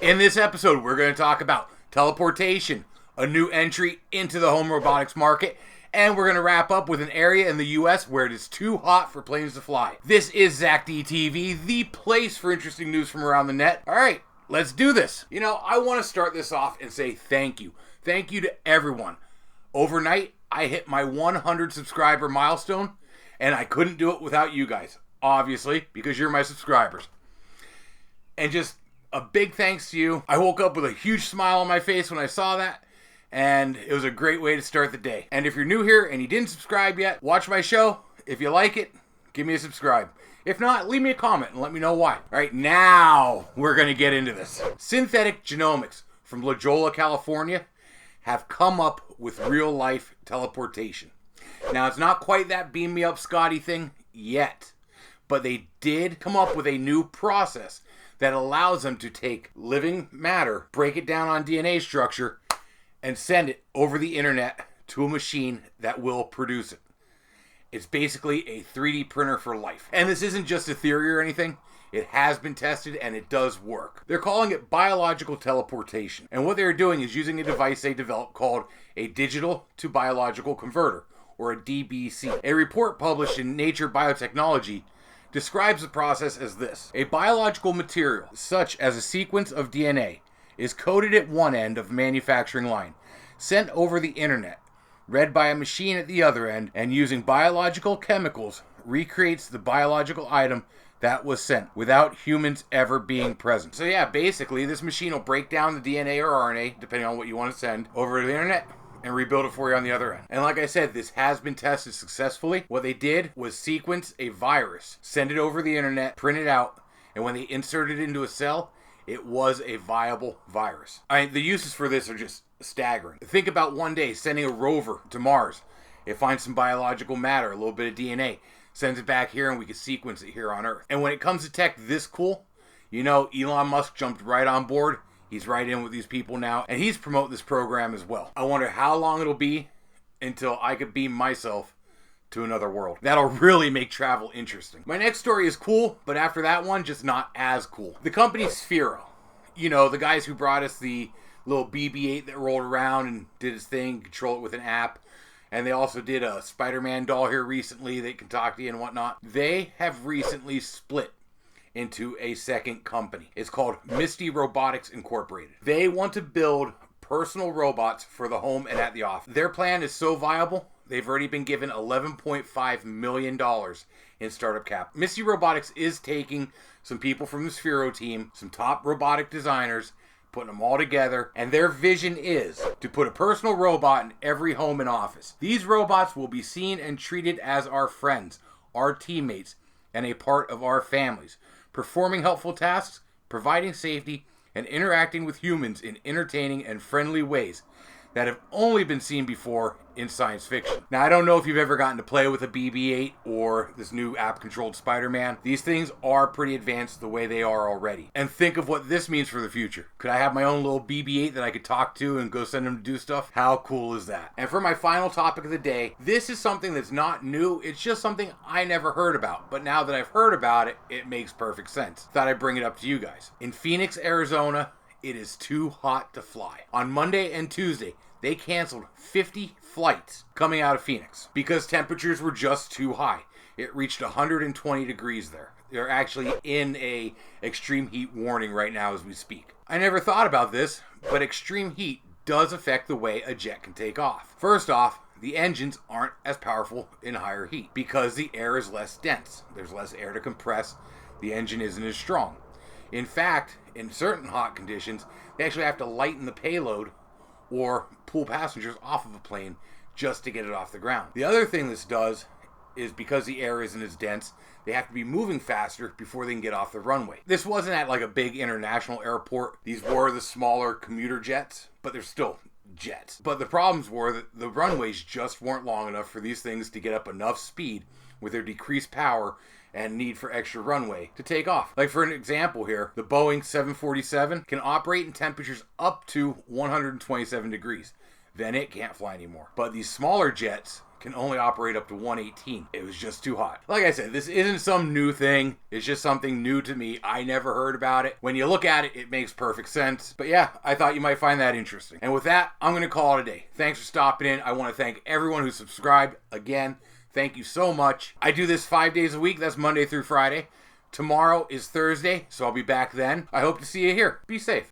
In this episode, we're going to talk about teleportation, a new entry into the home robotics market, and we're going to wrap up with an area in the US where it is too hot for planes to fly. This is ZakDTV, the place for interesting news from around the net. All right, let's do this. You know, I want to start this off and say thank you. Thank you to everyone. Overnight, I hit my 100 subscriber milestone, and I couldn't do it without you guys, obviously, because you're my subscribers. And just a big thanks to you. I woke up with a huge smile on my face when I saw that, and it was a great way to start the day. And if you're new here and you didn't subscribe yet, watch my show. If you like it, give me a subscribe. If not, leave me a comment and let me know why. All right, now we're going to get into this. Synthetic Genomics from La Jolla, California, have come up with real-life teleportation. Now, it's not quite that beam me up Scotty thing yet, but they did come up with a new process that allows them to take living matter, break it down on DNA structure, and send it over the internet to a machine that will produce it. It's basically a 3D printer for life. And this isn't just a theory or anything. It has been tested and it does work. They're calling it biological teleportation. And what they're doing is using a device they developed called a digital-to-biological converter, or a DBC. A report published in Nature Biotechnology describes the process as this. A biological material, such as a sequence of DNA, is coded at one end of the manufacturing line, sent over the internet, read by a machine at the other end, and using biological chemicals, recreates the biological item that was sent without humans ever being present. So yeah, basically this machine will break down the DNA or RNA, depending on what you want to send, over to the internet, and rebuild it for you on the other end. And like I said, this has been tested successfully. What they did was sequence a virus, send it over the internet, print it out, and when they insert it into a cell, it was a viable virus. The uses for this are just staggering. Think about one day sending a rover to Mars. It finds some biological matter, a little bit of DNA, sends it back here, and we can sequence it here on Earth. And when it comes to tech this cool, you know, Elon Musk jumped right on board. He's right in with these people now, and he's promoting this program as well. I wonder how long it'll be until I could beam myself to another world. That'll really make travel interesting. My next story is cool, but after that one, just not as cool. The company SPHERO. You know, the guys who brought us the little BB-8 that rolled around and did its thing, control it with an app. And they also did a Spider-Man doll here recently that can talk to you and whatnot. They have recently split into a second company. It's called Misty Robotics Incorporated. They want to build personal robots for the home and at the office. Their plan is so viable, they've already been given $11.5 million in startup cap. Misty Robotics is taking some people from the SPHERO team, some top robotic designers, putting them all together, and their vision is to put a personal robot in every home and office. These robots will be seen and treated as our friends, our teammates, and a part of our families, performing helpful tasks, providing safety, and interacting with humans in entertaining and friendly ways that have only been seen before in science fiction. Now, I don't know if you've ever gotten to play with a BB-8 or this new app-controlled Spider-Man. These things are pretty advanced the way they are already. And think of what this means for the future. Could I have my own little BB-8 that I could talk to and go send them to do stuff? How cool is that? And for my final topic of the day, this is something that's not new. It's just something I never heard about. But now that I've heard about it, it makes perfect sense. Thought I'd bring it up to you guys. In Phoenix, Arizona, it is too hot to fly. On Monday and Tuesday, they canceled 50 flights coming out of Phoenix because temperatures were just too high. It reached 120 degrees there. They're actually in a extreme heat warning right now as we speak. I never thought about this, but extreme heat does affect the way a jet can take off. First off, the engines aren't as powerful in higher heat because the air is less dense. There's less air to compress. The engine isn't as strong. In fact, in certain hot conditions, they actually have to lighten the payload or pull passengers off of a plane just to get it off the ground. The other thing this does is because the air isn't as dense, they have to be moving faster before they can get off the runway. This wasn't at like a big international airport. These were the smaller commuter jets, but they're still jets. But the problems were that the runways just weren't long enough for these things to get up enough speed with their decreased power and need for extra runway to take off. Like for an example here, the Boeing 747 can operate in temperatures up to 127 degrees. Then it can't fly anymore. But these smaller jets can only operate up to 118. It was just too hot. Like I said, this isn't some new thing. It's just something new to me. I never heard about it. When you look at it, it makes perfect sense. But yeah, I thought you might find that interesting. And with that, I'm going to call it a day. Thanks for stopping in. I want to thank everyone who subscribed. Again, thank you so much. I do this 5 days a week. That's Monday through Friday. Tomorrow is Thursday, so I'll be back then. I hope to see you here. Be safe.